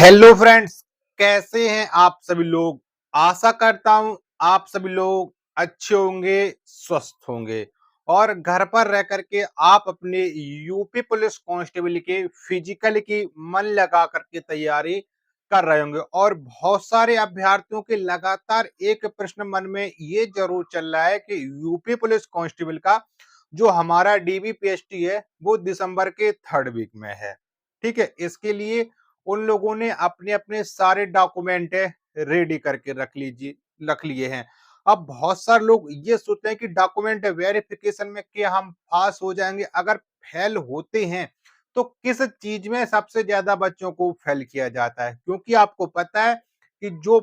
Hello friends, कैसे हैं आप सभी लोग। आशा करता हूं आप सभी लोग अच्छे होंगे, स्वस्थ होंगे और घर पर रह करके आप अपने यूपी पुलिस कांस्टेबल के फिजिकल की मन लगा करके तैयारी कर रहे होंगे। और बहुत सारे अभ्यर्थियों के लगातार एक प्रश्न मन में ये जरूर चल रहा है कि यूपी पुलिस कांस्टेबल का जो हमारा डीबीपीएसटी है वो दिसंबर के 3rd वीक में है। ठीक है, इसके लिए उन लोगों ने अपने अपने सारे डॉक्यूमेंट रेडी करके रख लिए हैं। अब बहुत सारे लोग ये सोचते हैं कि डॉक्यूमेंट वेरिफिकेशन में क्या हम पास हो जाएंगे। अगर फेल होते हैं तो किस चीज में सबसे ज्यादा बच्चों को फेल किया जाता है, क्योंकि आपको पता है कि जो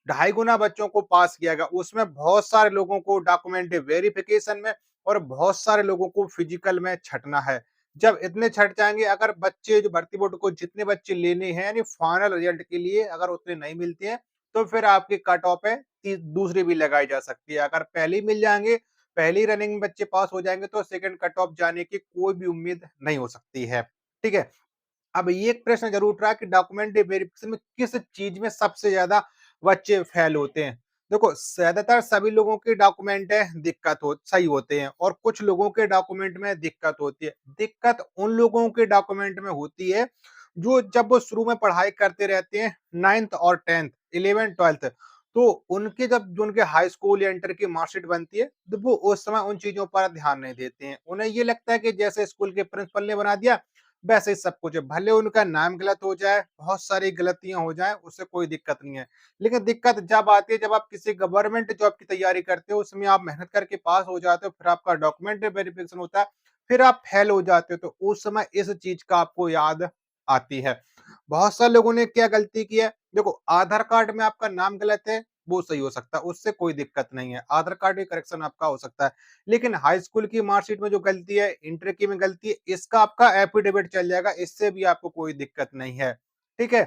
2.5 गुना बच्चों को पास किया गया उसमें बहुत सारे लोगों को डॉक्यूमेंट वेरिफिकेशन में और बहुत सारे लोगों को फिजिकल में छटना है। जब इतने छट जाएंगे, अगर बच्चे जो भर्ती बोर्ड को जितने बच्चे लेने हैं यानी फाइनल रिजल्ट के लिए अगर उतने नहीं मिलते हैं तो फिर आपकी कट ऑफ है दूसरी भी लगाई जा सकती है। अगर पहले ही मिल जाएंगे, पहली रनिंग में बच्चे पास हो जाएंगे तो सेकंड कट ऑफ जाने की कोई भी उम्मीद नहीं हो सकती है। ठीक है, अब ये एक प्रश्न जरूर उठ रहा है कि डॉक्यूमेंट वेरिफिकेशन में किस चीज में सबसे ज्यादा बच्चे फेल होते हैं। देखो, ज्यादातर सभी लोगों के डॉक्यूमेंट दिक्कत हो सही होते हैं और कुछ लोगों के डॉक्यूमेंट में दिक्कत होती है। दिक्कत उन लोगों के डॉक्यूमेंट में होती है जो जब वो शुरू में पढ़ाई करते रहते हैं 9th और 10th 11th 12th, तो उनके जब जो उनके हाई स्कूल या इंटर की मार्कशीट बनती है तो वो उस समय उन चीजों पर ध्यान नहीं देते हैं। उन्हें ये लगता है कि जैसे स्कूल के प्रिंसिपल ने बना दिया वैसे ही सब कुछ है। भले उनका नाम गलत हो जाए, बहुत सारी गलतियां हो जाएं, उससे कोई दिक्कत नहीं है। लेकिन दिक्कत जब आती है जब आप किसी गवर्नमेंट जॉब की तैयारी करते हो, उसमें आप मेहनत करके पास हो जाते हो, फिर आपका डॉक्यूमेंट वेरिफिकेशन होता है, फिर आप फेल हो जाते हो, तो उस समय इस चीज का आपको याद आती है। बहुत सारे लोगों ने क्या गलती की है। देखो, आधार कार्ड में आपका नाम गलत है, वो सही हो सकता है, उससे कोई दिक्कत नहीं है, आधार कार्ड भी करेक्शन आपका हो सकता है। लेकिन हाई स्कूल की मार्कशीट में जो गलती है, इंटर की में गलती है, इसका आपका एफिडेविट चल जाएगा, इससे भी आपको कोई दिक्कत नहीं है। ठीक है,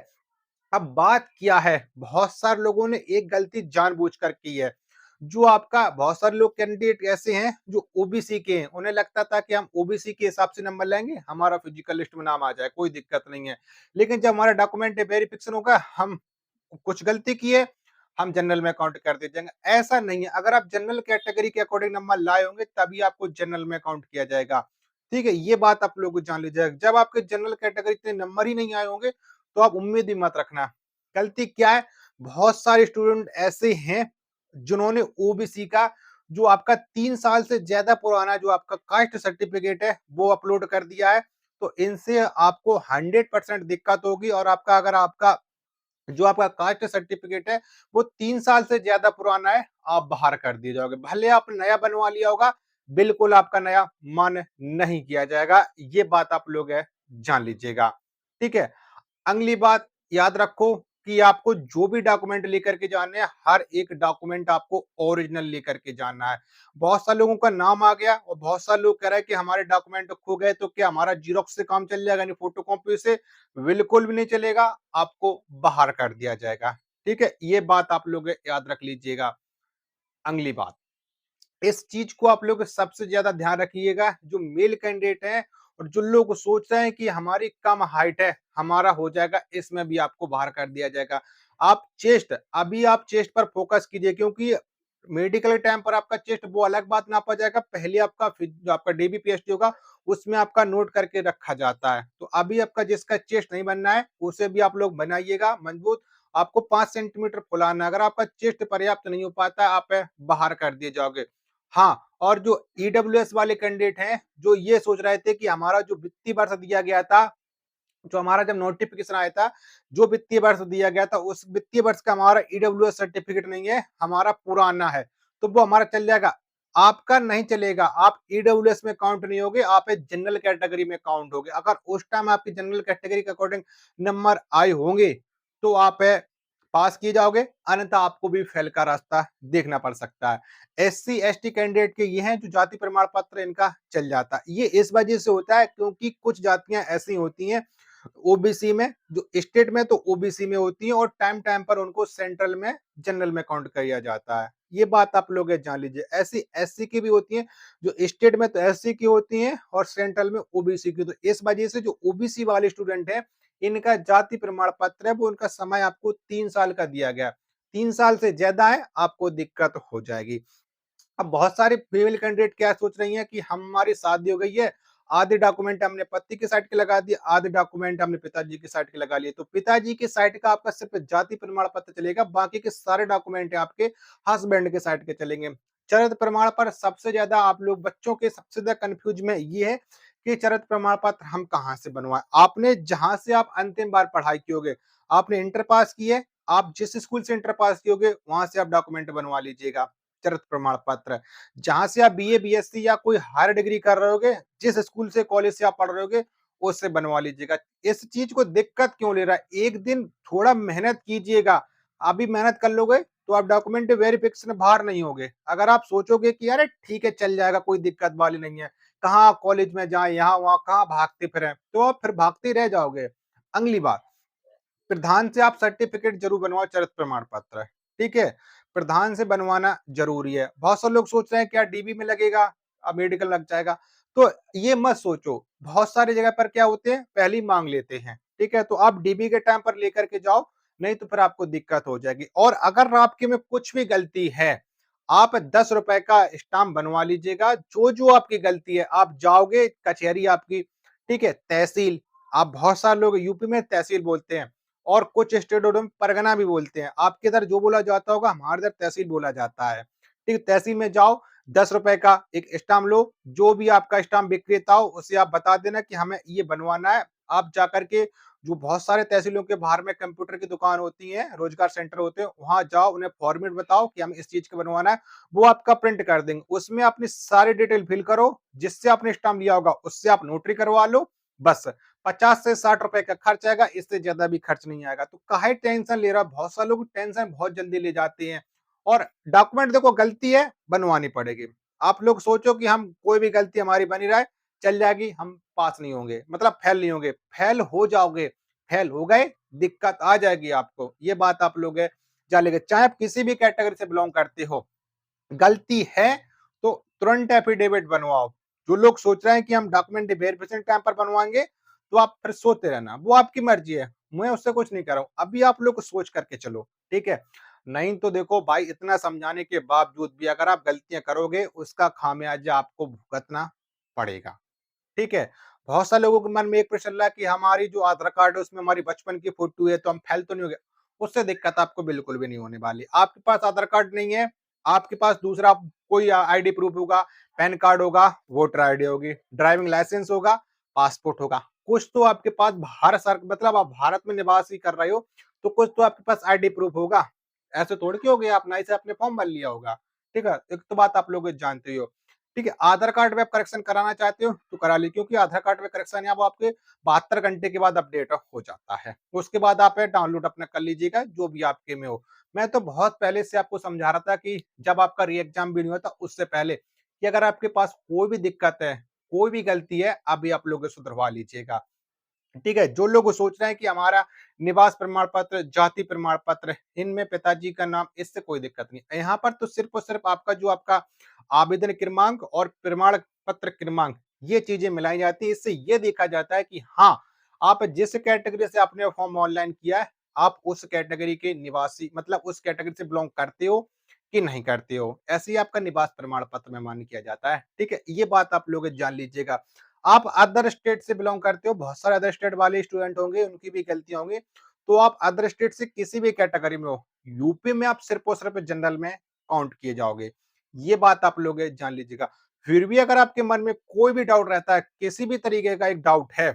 अब बात क्या है, बहुत सारे लोगों ने एक गलती जानबूझकर की है। जो आपका बहुत सारे लोग कैंडिडेट ऐसे हैं जो ओबीसी के हैं, उन्हें लगता था कि हम ओबीसी के हिसाब से नंबर लाएंगे, हमारा फिजिकल लिस्ट में नाम आ जाए, कोई दिक्कत नहीं है। लेकिन जब हमारा डॉक्यूमेंट वेरिफिकेशन होगा, हम कुछ गलती किए, हम जनरल में काउंट कर दिए जाएंगे। ऐसा नहीं है, अगर आप जनरल कैटेगरी के अकॉर्डिंग नंबर लाए होंगे तभी आपको जनरल में काउंट किया जाएगा। ठीक है, ये बात आप लोगों को जान लीजिएगा। जब आपके जनरल कैटेगरी इतने नंबर ही नहीं आए होंगे तो आप उम्मीद ही मत रखना। गलती क्या है, बहुत सारे स्टूडेंट ऐसे हैं जिन्होंने ओबीसी का जो आपका 3 साल से ज्यादा पुराना जो आपका कास्ट सर्टिफिकेट है वो अपलोड कर दिया है। तो इनसे आपको 100% दिक्कत होगी और आपका अगर आपका जो आपका कास्ट सर्टिफिकेट है वो 3 साल से ज्यादा पुराना है, आप बाहर कर दिए जाओगे। भले आप नया बनवा लिया होगा, बिल्कुल आपका नया मान नहीं किया जाएगा। ये बात आप लोग जान लीजिएगा। ठीक है, अगली बात याद रखो कि आपको जो भी डॉक्यूमेंट लेकर के जाने हैं, हर एक डॉक्यूमेंट आपको ओरिजिनल लेकर के जाना है। बहुत सारे लोगों का नाम आ गया और बहुत सारे लोग कह रहे हैं कि हमारे डॉक्यूमेंट खो गए, तो क्या हमारा जीरोक्स से काम चल जाएगा, यानी फोटोकॉपी से? बिल्कुल भी नहीं चलेगा, आपको बाहर कर दिया जाएगा। ठीक है, ये बात आप लोग याद रख लीजिएगा। अगली बात, इस चीज को आप लोग सबसे ज्यादा ध्यान रखिएगा, जो मेल कैंडिडेट हैं और जो लोग सोच रहे हैं कि हमारी कम हाइट है, हमारा हो जाएगा, इसमें भी आपको बाहर कर दिया जाएगा। आप चेस्ट, अभी आप चेस्ट पर फोकस कीजिए, क्योंकि मेडिकल टाइम पर आपका चेस्ट वो अलग बात नापा जाएगा। पहले आपका जो आपका डीबीपीएसटी होगा उसमें आपका नोट करके रखा जाता है। तो अभी आपका जिसका चेस्ट नहीं बनना है उसे भी आप लोग बनाइएगा मजबूत। आपको 5 सेंटीमीटर फुलाना है। अगर आपका चेस्ट पर्याप्त नहीं हो पाता, आप बाहर कर दिए जाओगे। हाँ, और जो ईडब्ल्यूएस वाले कैंडिडेट हैं जो ये सोच रहे थे कि हमारा जो वित्तीय वर्ष दिया गया था, जो हमारा जब नोटिफिकेशन आया था, जो वित्तीय वर्ष दिया गया था उस वित्तीय वर्ष का हमारा ईडब्ल्यूएस सर्टिफिकेट नहीं है, हमारा पुराना है, तो वो हमारा चल जाएगा। आपका नहीं चलेगा, आप ईडब्ल्यूएस में काउंट नहीं होगे, आप जनरल कैटेगरी में काउंट होगे। अगर उस टाइम आपकी जनरल कैटेगरी के अकॉर्डिंग नंबर आए होंगे तो आप पास किए जाओगे, अन्यथा आपको भी फेल का रास्ता देखना पड़ सकता है। एससी एसटी कैंडिडेट के ये हैं जो जाति प्रमाण पत्र इनका चल जाता है। ये इस वजह से होता है क्योंकि कुछ जातियां ऐसी होती हैं ओबीसी में, जो स्टेट में तो ओबीसी में होती हैं और टाइम टाइम पर उनको सेंट्रल में जनरल में काउंट किया जाता है। ये बात आप लोग जान लीजिए। ऐसी एससी की भी होती हैं, जो स्टेट में तो एससी की होती हैं और सेंट्रल में ओबीसी की। तो इस वजह से जो ओबीसी वाले स्टूडेंट हैं इनका जाति प्रमाण पत्र है वो उनका समय आपको 3 साल का दिया गया है। 3 साल से ज़्यादा है, आपको दिक्कत हो जाएगी। अब बहुत सारे फीमेल कैंडिडेट क्या सोच रही हैं कि हमारी शादी हो गई है, आधे डॉक्यूमेंट हमने पति की साइड के लगा दिए, आधे डॉक्यूमेंट हमने पिताजी की साइड के लगा लिए। तो पिताजी की साइड का आपका सिर्फ जाति प्रमाण पत्र चलेगा, बाकी के सारे डॉक्यूमेंट आपके हस्बैंड के साइड के चलेंगे। चरित्र प्रमाण पर सबसे ज्यादा आप लोग बच्चों के सबसे ज्यादा कंफ्यूज में ये है कि चरित्र प्रमाण पत्र हम कहाँ से बनवाएं। आपने जहां से आप अंतिम बार पढ़ाई कियोगे, आपने इंटर पास की है, आप जिस स्कूल से इंटर पास कियोगे वहां से आप डॉक्यूमेंट बनवा लीजिएगा चरित्र प्रमाण पत्र। जहां से आप बीए बीएससी या कोई हायर डिग्री कर रहे होगे, जिस स्कूल से कॉलेज से आप पढ़ रहे होगे उससे बनवा लीजिएगा। इस चीज को दिक्कत क्यों ले रहा है, एक दिन थोड़ा मेहनत कीजिएगा। अभी मेहनत कर लोगे तो आप डॉक्यूमेंट वेरिफिकेशन बाहर नहीं होगे। अगर आप सोचोगे कि अरे ठीक है चल जाएगा, कोई दिक्कत वाली नहीं है, कहाँ कॉलेज में जाए यहाँ वहां कहाँ भागते फिरे, तो आप फिर भागते रह जाओगे। अगली बात, प्रधान से आप सर्टिफिकेट जरूर बनवाओ, चरित्र प्रमाण पत्र, ठीक है, प्रधान से बनवाना जरूरी है। बहुत सारे लोग सोच रहे हैं क्या डीबी में लगेगा, अब मेडिकल लग जाएगा, तो ये मत सोचो। बहुत सारी जगह पर क्या होते हैं पहले ही मांग लेते हैं, ठीक है, तो आप डीबी के टाइम पर लेकर के जाओ, नहीं तो फिर आपको दिक्कत हो जाएगी। और अगर आपके में कुछ भी गलती है, आप 10 रुपए का स्टाम्प बनवा लीजिएगा। जो जो आपकी गलती है, आप जाओगे कचहरी आपकी, ठीक है, तहसील, आप बहुत सारे लोग यूपी में तहसील बोलते हैं और कुछ स्टेटों में परगना भी बोलते हैं। आपके इधर जो बोला जाता होगा हमारे इधर तहसील बोला जाता है। ठीक है, तहसील में जाओ, 10 रुपए का एक स्टाम्प लो, जो भी आपका स्टाम्प विक्रेता हो उसे आप बता देना कि हमें ये बनवाना है। आप जाकर के जो बहुत सारे तहसीलों के बाहर में कंप्यूटर की दुकान होती है, रोजगार सेंटर होते हैं, वहां जाओ, उन्हें फॉर्मेट बताओ कि हमें इस चीज का बनवाना है, वो आपका प्रिंट कर देंगे। उसमें अपनी सारी डिटेल फिल करो, जिससे आपने स्टाम्प लिया होगा उससे आप नोटरी करवा लो, बस 50 से 60 रुपए का खर्च आएगा, इससे ज्यादा भी खर्च नहीं आएगा। तो काहे टेंशन ले रहा है, बहुत सारे लोग टेंशन बहुत जल्दी ले जाते हैं। और डॉक्यूमेंट देखो गलती है बनवानी पड़ेगी। आप लोग सोचो कि हम कोई भी गलती हमारी बनी रहे चल जाएगी, हम पास नहीं होंगे, मतलब फेल नहीं होंगे, फेल हो जाओगे। फेल हो गए दिक्कत आ जाएगी आपको, ये बात आप लोग जान लेंगे। चाहे आप किसी भी कैटेगरी से बिलोंग करते हो, गलती है तो तुरंत एफिडेविट बनवाओ। जो लोग सोच रहे हैं कि हम डॉक्यूमेंट वेरिफिकेशन टाइम पर बनवाएंगे, तो आप फिर सोते रहना, वो आपकी मर्जी है, मैं उससे कुछ नहीं कर रहा हूँ। अभी आप लोग सोच करके चलो, ठीक है। नहीं तो देखो भाई, इतना समझाने के बावजूद भी अगर आप गलतियां करोगे उसका खामियाजा आपको भुगतना पड़ेगा, ठीक है। बहुत सारे लोगों के मन में एक प्रश्न चल रहा है कि हमारी जो आधार कार्ड है उसमें हमारी बचपन की फोटो है, तो हम फेल तो नहीं हो गए। उससे दिक्कत आपको बिल्कुल भी नहीं होने वाली। आपके पास आधार कार्ड नहीं है, आपके पास दूसरा कोई आईडी प्रूफ होगा, पैन कार्ड होगा, वोटर आईडी होगी, ड्राइविंग लाइसेंस होगा, पासपोर्ट होगा, कुछ तो आपके पास भारत सर मतलब आप भारत में निवास ही कर रहे हो, तो कुछ तो आपके पास आईडी प्रूफ होगा। ऐसे थोड़ी के हो गया, आप ना से आपने फॉर्म भर लिया होगा, ठीक है। एक तो बात आप लोग जानते हो, ठीक है। आधार कार्ड में आप करेक्शन कराना चाहते हो तो करा ली, क्योंकि आधार कार्ड में करेक्शन है वो आपके 72 घंटे के बाद अपडेट हो जाता है। उसके बाद आप डाउनलोड अपना कर लीजिएगा जो भी आपके में हो। मैं तो बहुत पहले से आपको समझा रहा था कि जब आपका री एग्जाम भी नहीं होता उससे पहले, कि अगर आपके पास कोई भी दिक्कत है, कोई भी गलती है, अभी आप लोग सुधरवा लीजिएगा, ठीक है। जो लोग सोच रहे हैं कि हमारा निवास प्रमाण पत्र, जाति प्रमाण पत्र, इनमें पिताजी का नाम, इससे कोई दिक्कत नहीं। यहाँ पर तो सिर्फ और सिर्फ आपका जो आपका आवेदन क्रमांक और प्रमाण पत्र क्रमांक, ये चीजें मिलाई जाती है। इससे ये देखा जाता है कि हाँ, आप जिस कैटेगरी से आपने फॉर्म ऑनलाइन किया है, आप उस कैटेगरी के निवासी, मतलब उस कैटेगरी से बिलोंग करते हो कि नहीं करते हो। ऐसे ही आपका निवास प्रमाण पत्र में मान्य किया जाता है, ठीक है। ये बात आप लोग जान लीजिएगा। आप अदर स्टेट से बिलोंग करते हो, बहुत सारे अदर स्टेट वाले स्टूडेंट होंगे, उनकी भी गलतियां होंगी, तो आप अदर स्टेट से किसी भी कैटेगरी में हो, यूपी में आप सिर्फ और सिर्फ जनरल में काउंट किए जाओगे। ये बात आप लोग जान लीजिएगा। फिर भी अगर आपके मन में कोई भी डाउट रहता है, किसी भी तरीके का एक डाउट है,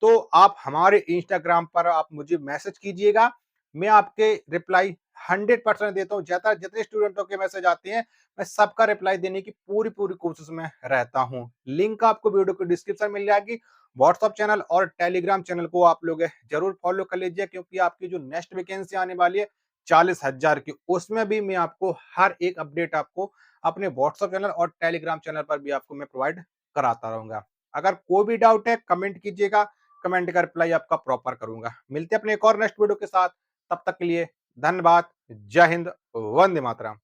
तो आप हमारे इंस्टाग्राम पर आप मुझे मैसेज कीजिएगा, मैं आपके रिप्लाई 100% देता हूँ। ज्यादा जितने स्टूडेंटों के मैसेज आते हैं, मैं सबका रिप्लाई देने की पूरी पूरी कोशिश में रहता हूँ। लिंक आपको वीडियो के डिस्क्रिप्शन मिल जाएगी। व्हाट्सअप चैनल और टेलीग्राम चैनल को आप लोग जरूर फॉलो कर लीजिए, क्योंकि आपकी जो नेक्स्ट वैकेंसी आने वाली है 40,000 की, उसमें भी मैं आपको हर एक अपडेट आपको अपने व्हाट्सएप चैनल और टेलीग्राम चैनल पर भी आपको मैं प्रोवाइड कराता रहूंगा। अगर कोई भी डाउट है कमेंट कीजिएगा, कमेंट का रिप्लाई आपका प्रॉपर करूंगा। मिलते हैं अपने एक और नेक्स्ट वीडियो के साथ, तब तक के लिए धन्यवाद। जय हिंद, वंदे मातरम।